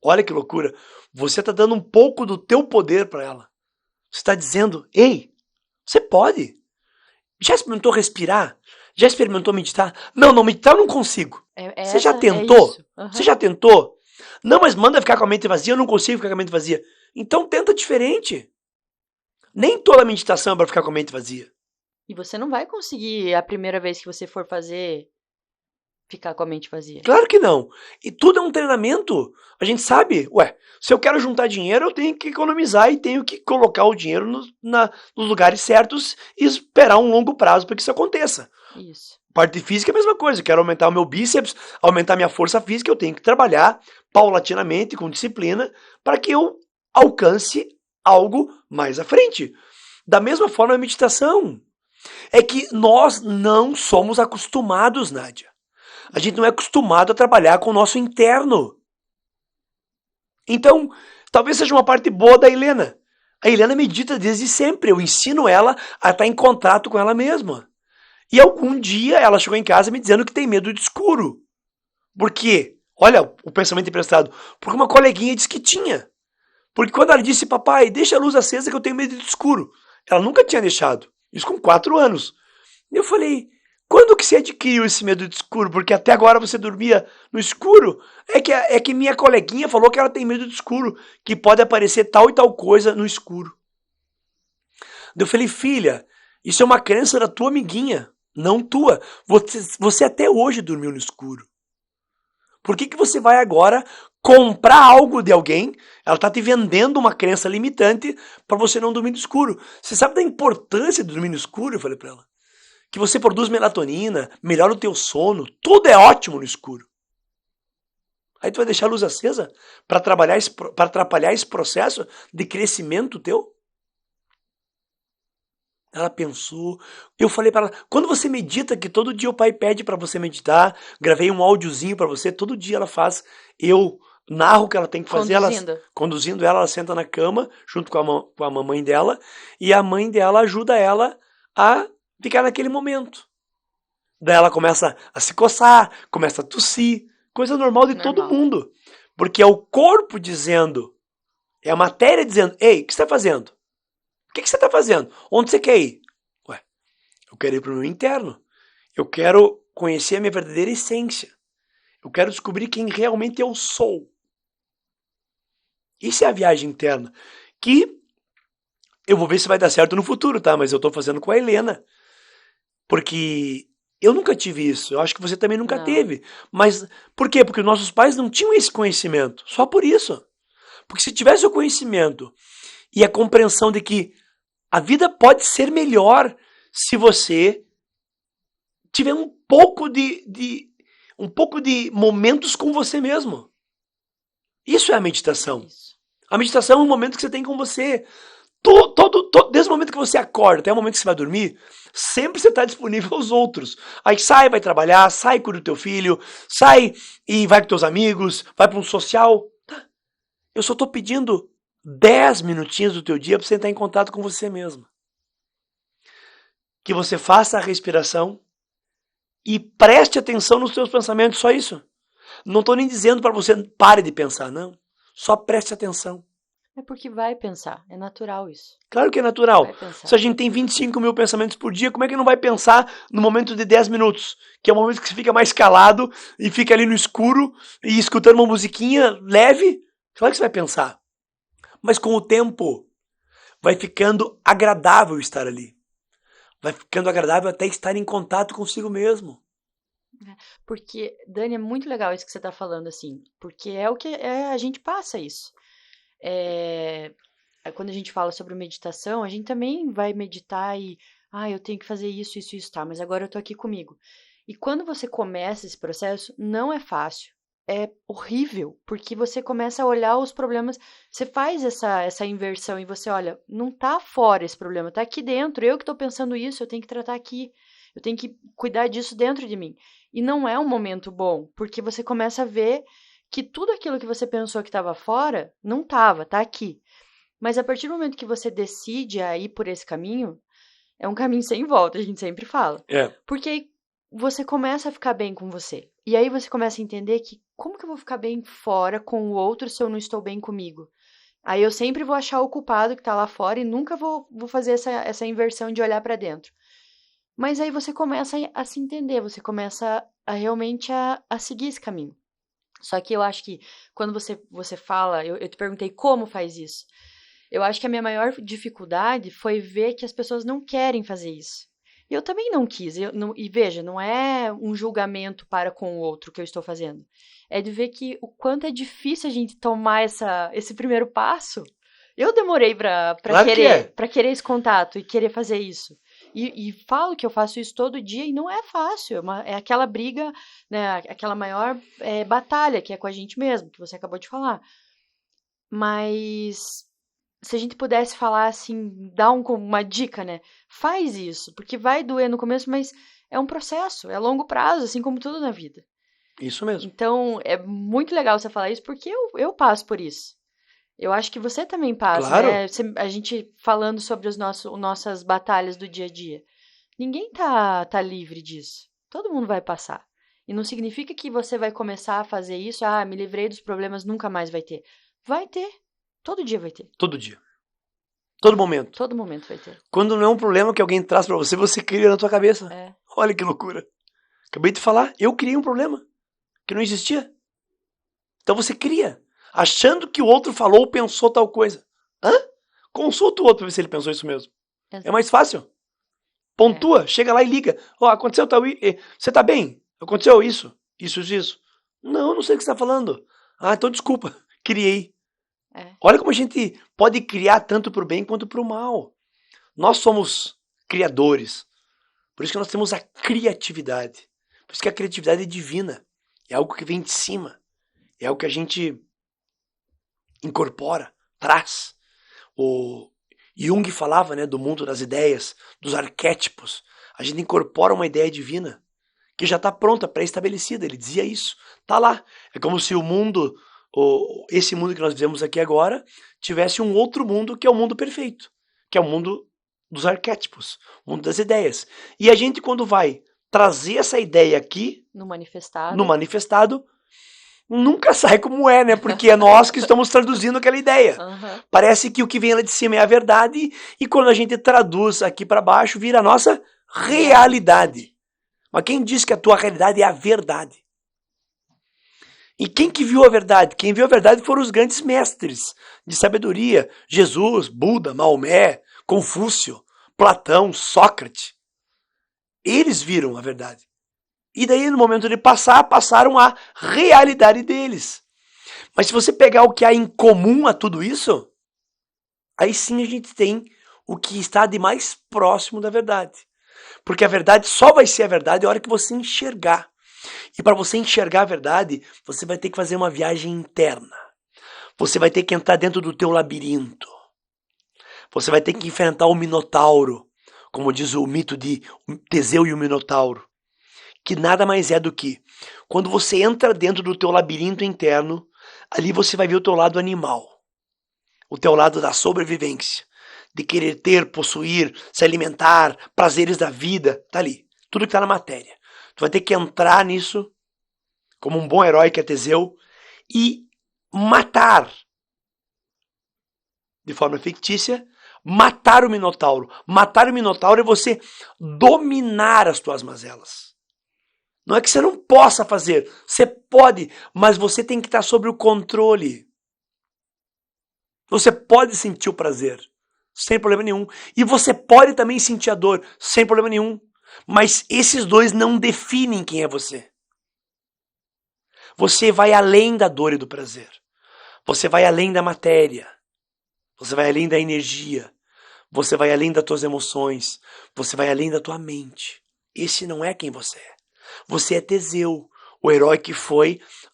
Olha que loucura. Você está dando um pouco do teu poder para ela. Você está dizendo, ei, você pode. Já experimentou respirar? Já experimentou meditar? Não, meditar eu não consigo. Você já tentou? Você já tentou? Não, mas manda ficar com a mente vazia, eu não consigo ficar com a mente vazia. Então tenta diferente. Nem toda meditação é para ficar com a mente vazia. E você não vai conseguir a primeira vez que você for fazer ficar com a mente vazia. Claro que não. E tudo é um treinamento. A gente sabe, se eu quero juntar dinheiro, eu tenho que economizar e tenho que colocar o dinheiro nos lugares certos e esperar um longo prazo para que isso aconteça. Isso. Parte física é a mesma coisa. Eu quero aumentar o meu bíceps, aumentar minha força física, eu tenho que trabalhar paulatinamente, com disciplina, para que eu alcance algo mais à frente. Da mesma forma, a meditação. É que nós não somos acostumados, Nádia. A gente não é acostumado a trabalhar com o nosso interno. Então, talvez seja uma parte boa da Helena. A Helena medita desde sempre. Eu ensino ela a estar em contato com ela mesma. E algum dia ela chegou em casa me dizendo que tem medo de escuro. Por quê? Olha o pensamento emprestado. Porque uma coleguinha disse que tinha. Porque quando ela disse, papai, deixa a luz acesa que eu tenho medo de escuro. Ela nunca tinha deixado. Isso com 4 anos. E eu falei, quando que você adquiriu esse medo de escuro? Porque até agora você dormia no escuro. É que minha coleguinha falou que ela tem medo de escuro, que pode aparecer tal e tal coisa no escuro. Eu falei, filha, isso é uma crença da tua amiguinha, não tua. Você até hoje dormiu no escuro. Por que você vai agora comprar algo de alguém? Ela está te vendendo uma crença limitante para você não dormir no escuro. Você sabe da importância de dormir no escuro? Eu falei para ela. Que você produz melatonina, melhora o teu sono, tudo é ótimo no escuro. Aí tu vai deixar a luz acesa para atrapalhar esse processo de crescimento teu? Ela pensou. Eu falei para ela, quando você medita, que todo dia o pai pede para você meditar, gravei um áudiozinho para você, todo dia ela faz, eu narro o que ela tem que fazer, conduzindo ela, ela senta na cama, junto com a mamãe dela, e a mãe dela ajuda ela a ficar naquele momento. Daí ela começa a se coçar, começa a tossir, coisa normal de todo mundo. Porque é o corpo dizendo, é a matéria dizendo, ei, o que você está fazendo? O que você está fazendo? Onde você quer ir? Eu quero ir para o meu interno. Eu quero conhecer a minha verdadeira essência. Eu quero descobrir quem realmente eu sou. Isso é a viagem interna. Que eu vou ver se vai dar certo no futuro, tá? Mas eu estou fazendo com a Helena. Porque eu nunca tive isso. Eu acho que você também nunca teve. Mas por quê? Porque nossos pais não tinham esse conhecimento. Só por isso. Porque se tivesse o conhecimento e a compreensão de que a vida pode ser melhor se você tiver um pouco de momentos com você mesmo. Isso é a meditação. A meditação é um momento que você tem com você. Desde o momento que você acorda até o momento que você vai dormir, sempre você está disponível aos outros. Aí sai, vai trabalhar, sai, cuida do teu filho, sai e vai com teus amigos, vai para um social. Tá. Eu só estou pedindo 10 minutinhos do teu dia para você entrar em contato com você mesmo. Que você faça a respiração e preste atenção nos seus pensamentos, só isso. Não estou nem dizendo para você pare de pensar, não. Só preste atenção. É porque vai pensar, é natural isso. Claro que é natural. Se a gente tem 25 mil pensamentos por dia, como é que não vai pensar no momento de 10 minutos? Que é o momento que você fica mais calado e fica ali no escuro e escutando uma musiquinha leve. Claro que você vai pensar. Mas com o tempo, vai ficando agradável estar ali. Vai ficando agradável até estar em contato consigo mesmo. Porque, Dani, é muito legal isso que você está falando, assim. Porque é o que a gente passa isso. Quando a gente fala sobre meditação, a gente também vai meditar e, eu tenho que fazer isso, isso, isso, tá, mas agora eu tô aqui comigo. E quando você começa esse processo, não é fácil. É horrível, porque você começa a olhar os problemas, você faz essa inversão e você olha, não tá fora esse problema, tá aqui dentro, eu que tô pensando isso, eu tenho que tratar aqui, eu tenho que cuidar disso dentro de mim. E não é um momento bom, porque você começa a ver que tudo aquilo que você pensou que estava fora, não estava, tá aqui. Mas a partir do momento que você decide a ir por esse caminho, é um caminho sem volta, a gente sempre fala. Porque aí você começa a ficar bem com você. E aí você começa a entender que como que eu vou ficar bem fora com o outro se eu não estou bem comigo? Aí eu sempre vou achar o culpado que está lá fora e nunca vou fazer essa inversão de olhar para dentro. Mas aí você começa a se entender, você começa a realmente a seguir esse caminho. Só que eu acho que quando você fala, eu te perguntei como faz isso. Eu acho que a minha maior dificuldade foi ver que as pessoas não querem fazer isso. E eu também não quis. E veja, não é um julgamento para com o outro que eu estou fazendo. É de ver que o quanto é difícil a gente tomar esse primeiro passo. Eu demorei para Claro que é. querer esse contato e querer fazer isso. E falo que eu faço isso todo dia e não é fácil. É aquela briga, né, aquela maior batalha que é com a gente mesmo, que você acabou de falar. Mas se a gente pudesse falar assim, dar uma dica, né? Faz isso, porque vai doer no começo, mas é um processo, é a longo prazo, assim como tudo na vida. Isso mesmo. Então, é muito legal você falar isso, porque eu passo por isso. Eu acho que você também passa, Claro. né? A gente falando sobre nossas batalhas do dia a dia. Ninguém tá livre disso. Todo mundo vai passar. E não significa que você vai começar a fazer isso, me livrei dos problemas, nunca mais vai ter. Vai ter. Todo dia vai ter. Todo dia. Todo momento. Todo momento vai ter. Quando não é um problema que alguém traz pra você, você cria na tua cabeça. É. Olha que loucura. Acabei de falar, eu criei um problema que não existia. Então você cria, achando que o outro falou ou pensou tal coisa. Consulta o outro pra ver se ele pensou isso mesmo. Exato. É mais fácil. Pontua, chega lá e liga. Aconteceu tal... Você tá bem? Aconteceu isso? Isso. Não sei o que você tá falando. Então desculpa. Criei. Olha como a gente pode criar tanto pro bem quanto pro mal. Nós somos criadores. Por isso que nós temos a criatividade. Por isso que a criatividade é divina. É algo que vem de cima. É algo que a gente incorpora, traz. O Jung falava, né, do mundo das ideias, dos arquétipos. A gente incorpora uma ideia divina que já está pronta, pré-estabelecida. Ele dizia isso. Está lá. É como se o mundo, esse mundo que nós vivemos aqui agora, tivesse um outro mundo que é o mundo perfeito, que é o mundo dos arquétipos, o mundo das ideias. E a gente, quando vai trazer essa ideia aqui, no manifestado, nunca sai como é, né? Porque é nós que estamos traduzindo aquela ideia. Parece que o que vem lá de cima é a verdade, e quando a gente traduz aqui para baixo, vira a nossa realidade. Mas quem diz que a tua realidade é a verdade? E quem que viu a verdade? Quem viu a verdade foram os grandes mestres de sabedoria. Jesus, Buda, Maomé, Confúcio, Platão, Sócrates. Eles viram a verdade. E daí, no momento de passaram a realidade deles. Mas se você pegar o que há em comum a tudo isso, aí sim a gente tem o que está de mais próximo da verdade. Porque a verdade só vai ser a verdade a hora que você enxergar. E para você enxergar a verdade, você vai ter que fazer uma viagem interna. Você vai ter que entrar dentro do teu labirinto. Você vai ter que enfrentar o Minotauro, como diz o mito de Teseu e o Minotauro. Que nada mais é do que, quando você entra dentro do teu labirinto interno, ali você vai ver o teu lado animal. O teu lado da sobrevivência. De querer ter, possuir, se alimentar, prazeres da vida, tá ali. Tudo que tá na matéria. Tu vai ter que entrar nisso, como um bom herói que é Teseu, e matar, de forma fictícia, matar o Minotauro. Matar o Minotauro é você dominar as tuas mazelas. Não é que você não possa fazer, você pode, mas você tem que estar sob o controle. Você pode sentir o prazer, sem problema nenhum. E você pode também sentir a dor, sem problema nenhum. Mas esses dois não definem quem é você. Você vai além da dor e do prazer. Você vai além da matéria. Você vai além da energia. Você vai além das tuas emoções. Você vai além da tua mente. Esse não é quem você é. Você é Teseu, o herói que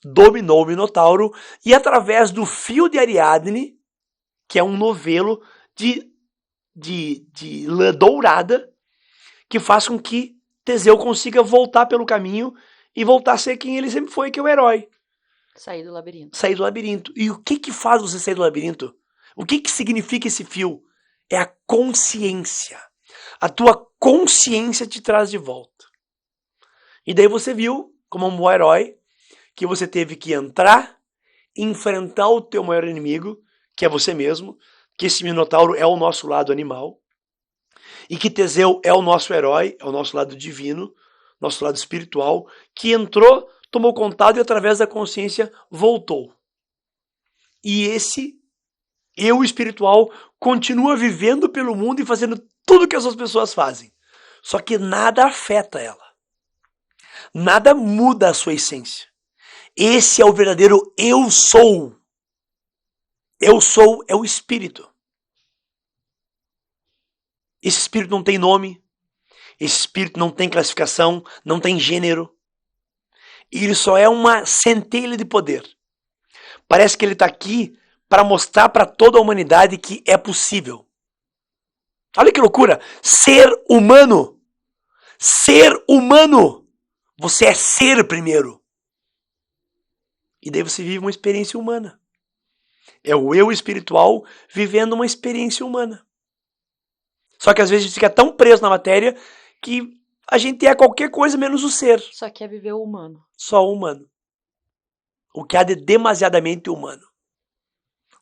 dominou o Minotauro, e através do fio de Ariadne, que é um novelo de lã dourada, que faz com que Teseu consiga voltar pelo caminho e voltar a ser quem ele sempre foi, que é o herói. Sair do labirinto. Sair do labirinto. E o que faz você sair do labirinto? O que significa esse fio? É a consciência. A tua consciência te traz de volta. E daí você viu, como um bom herói, que você teve que entrar, enfrentar o teu maior inimigo, que é você mesmo, que esse Minotauro é o nosso lado animal, e que Teseu é o nosso herói, é o nosso lado divino, nosso lado espiritual, que entrou, tomou contato e através da consciência voltou. E esse eu espiritual continua vivendo pelo mundo e fazendo tudo que essas pessoas fazem. Só que nada afeta ela. Nada muda a sua essência. Esse é o verdadeiro eu sou. Eu sou é o espírito. Esse espírito não tem nome. Esse espírito não tem classificação, não tem gênero. E ele só é uma centelha de poder. Parece que ele está aqui para mostrar para toda a humanidade que é possível. Olha que loucura! Ser humano! Ser humano! Você é ser primeiro. E daí você vive uma experiência humana. É o eu espiritual vivendo uma experiência humana. Só que às vezes a gente fica tão preso na matéria que a gente é qualquer coisa menos o ser. Só quer viver o humano. Só o humano. O que há de demasiadamente humano.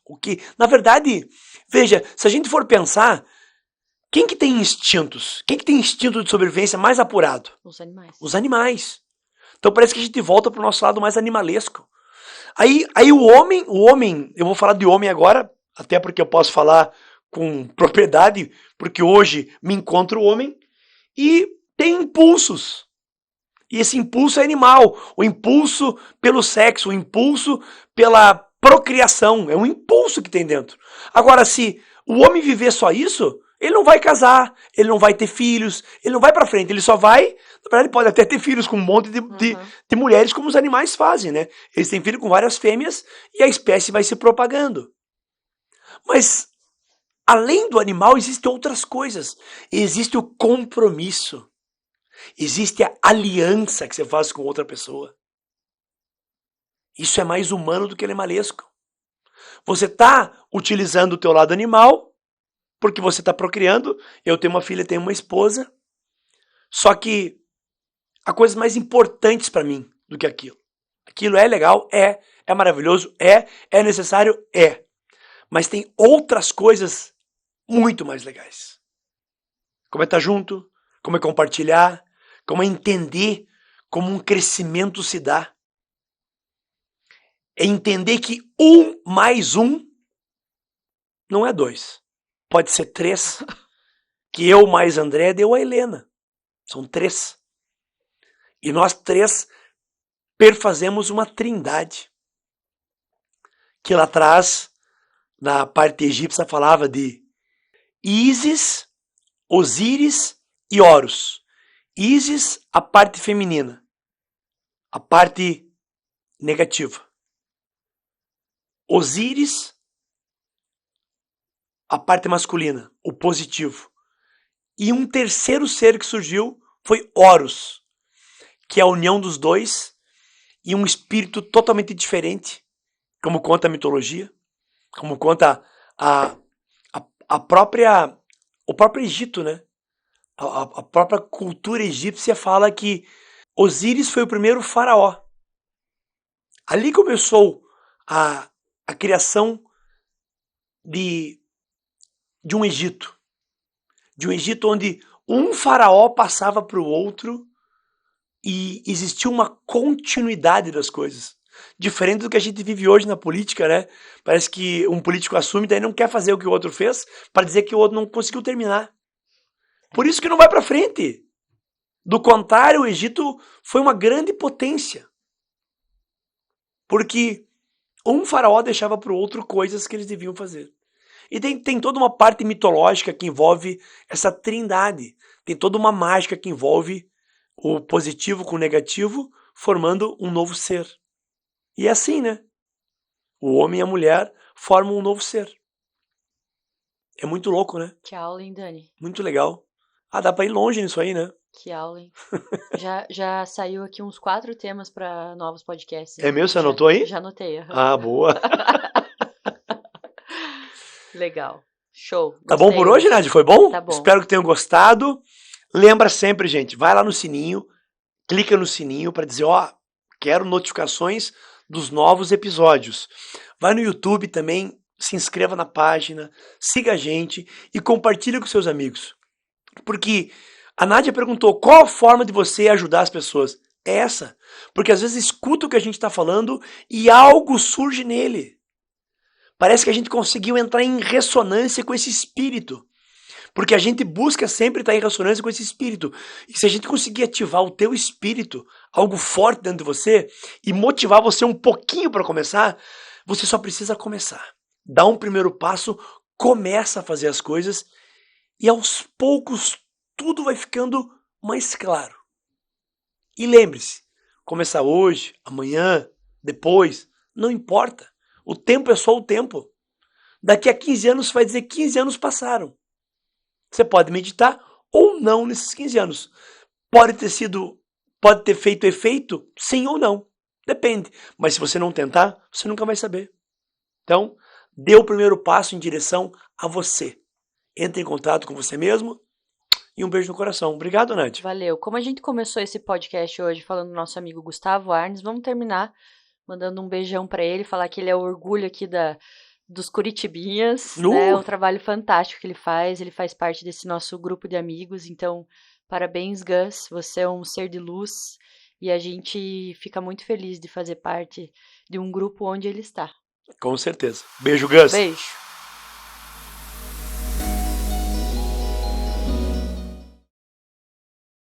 O que, na verdade, veja, se a gente for pensar, quem que tem instintos? Quem que tem instinto de sobrevivência mais apurado? Os animais. Os animais. Então parece que a gente volta para o nosso lado mais animalesco. Aí o homem, eu vou falar de homem agora, até porque eu posso falar com propriedade, porque hoje me encontro homem, e tem impulsos. E esse impulso é animal, o impulso pelo sexo, o impulso pela procriação, é um impulso que tem dentro. Agora, se o homem viver só isso, ele não vai casar, ele não vai ter filhos, ele não vai pra frente, ele só vai, na verdade ele pode até ter filhos com um monte de mulheres, como os animais fazem, né? Eles têm filho com várias fêmeas e a espécie vai se propagando. Mas, além do animal, existem outras coisas. Existe o compromisso. Existe a aliança que você faz com outra pessoa. Isso é mais humano do que animalesco. Você está utilizando o teu lado animal, porque você está procriando. Eu tenho uma filha, tenho uma esposa. Só que há coisas mais importantes para mim do que aquilo. Aquilo é legal, é maravilhoso, é necessário, é. Mas tem outras coisas muito mais legais. Como é estar junto, como é compartilhar, como é entender como um crescimento se dá. É entender que 1 mais 1 não é 2. Pode ser 3. Que eu mais André deu a Helena. São 3. E nós 3 perfazemos uma trindade. Que lá atrás, na parte egípcia, falava de Ísis, Osíris e Horus. Ísis, a parte feminina, a parte negativa. Osíris, a parte masculina, o positivo. E um terceiro ser que surgiu foi Horus, que é a união dos dois e um espírito totalmente diferente, como conta a mitologia, como conta o próprio Egito, né? A própria cultura egípcia fala que Osíris foi o primeiro faraó. Ali começou a criação de um Egito. De um Egito onde um faraó passava para o outro e existia uma continuidade das coisas. Diferente do que a gente vive hoje na política, né? Parece que um político assume e daí não quer fazer o que o outro fez para dizer que o outro não conseguiu terminar. Por isso que não vai para frente. Do contrário, o Egito foi uma grande potência. Porque um faraó deixava para o outro coisas que eles deviam fazer. E tem toda uma parte mitológica que envolve essa trindade. Tem toda uma mágica que envolve o positivo com o negativo, formando um novo ser. E é assim, né? O homem e a mulher formam um novo ser. É muito louco, né? Que aula, hein, Dani? Muito legal. Ah, dá pra ir longe nisso aí, né? Que aula, hein? já saiu aqui uns 4 temas para novos podcasts. É mesmo? Você anotou aí? Já anotei. Ah, boa. Legal. Show. Tá bom por hoje, Nádia? Foi bom? Tá bom. Espero que tenham gostado. Lembra sempre, gente, vai lá no sininho, clica no sininho para dizer, ó, quero notificações dos novos episódios. Vai no YouTube também, se inscreva na página, siga a gente e compartilhe com seus amigos. Porque a Nádia perguntou qual a forma de você ajudar as pessoas. É essa. Porque às vezes escuta o que a gente está falando e algo surge nele. Parece que a gente conseguiu entrar em ressonância com esse espírito. Porque a gente busca sempre estar em ressonância com esse espírito. E se a gente conseguir ativar o teu espírito, algo forte dentro de você, e motivar você um pouquinho para começar, você só precisa começar. Dá um primeiro passo, começa a fazer as coisas, e aos poucos tudo vai ficando mais claro. E lembre-se, começar hoje, amanhã, depois, não importa. O tempo é só o tempo. Daqui a 15 anos você vai dizer 15 anos passaram. Você pode meditar ou não nesses 15 anos. Pode ter feito efeito, sim ou não. Depende. Mas se você não tentar, você nunca vai saber. Então, dê o primeiro passo em direção a você. Entre em contato com você mesmo e um beijo no coração. Obrigado, Nath. Valeu. Como a gente começou esse podcast hoje falando do nosso amigo Gustavo Arnes, vamos terminar mandando um beijão pra ele, falar que ele é o orgulho aqui dos Curitibinhas, né? Um trabalho fantástico que ele faz parte desse nosso grupo de amigos, então parabéns, Gus, você é um ser de luz e a gente fica muito feliz de fazer parte de um grupo onde ele está. Com certeza. Beijo, Gus. Beijo.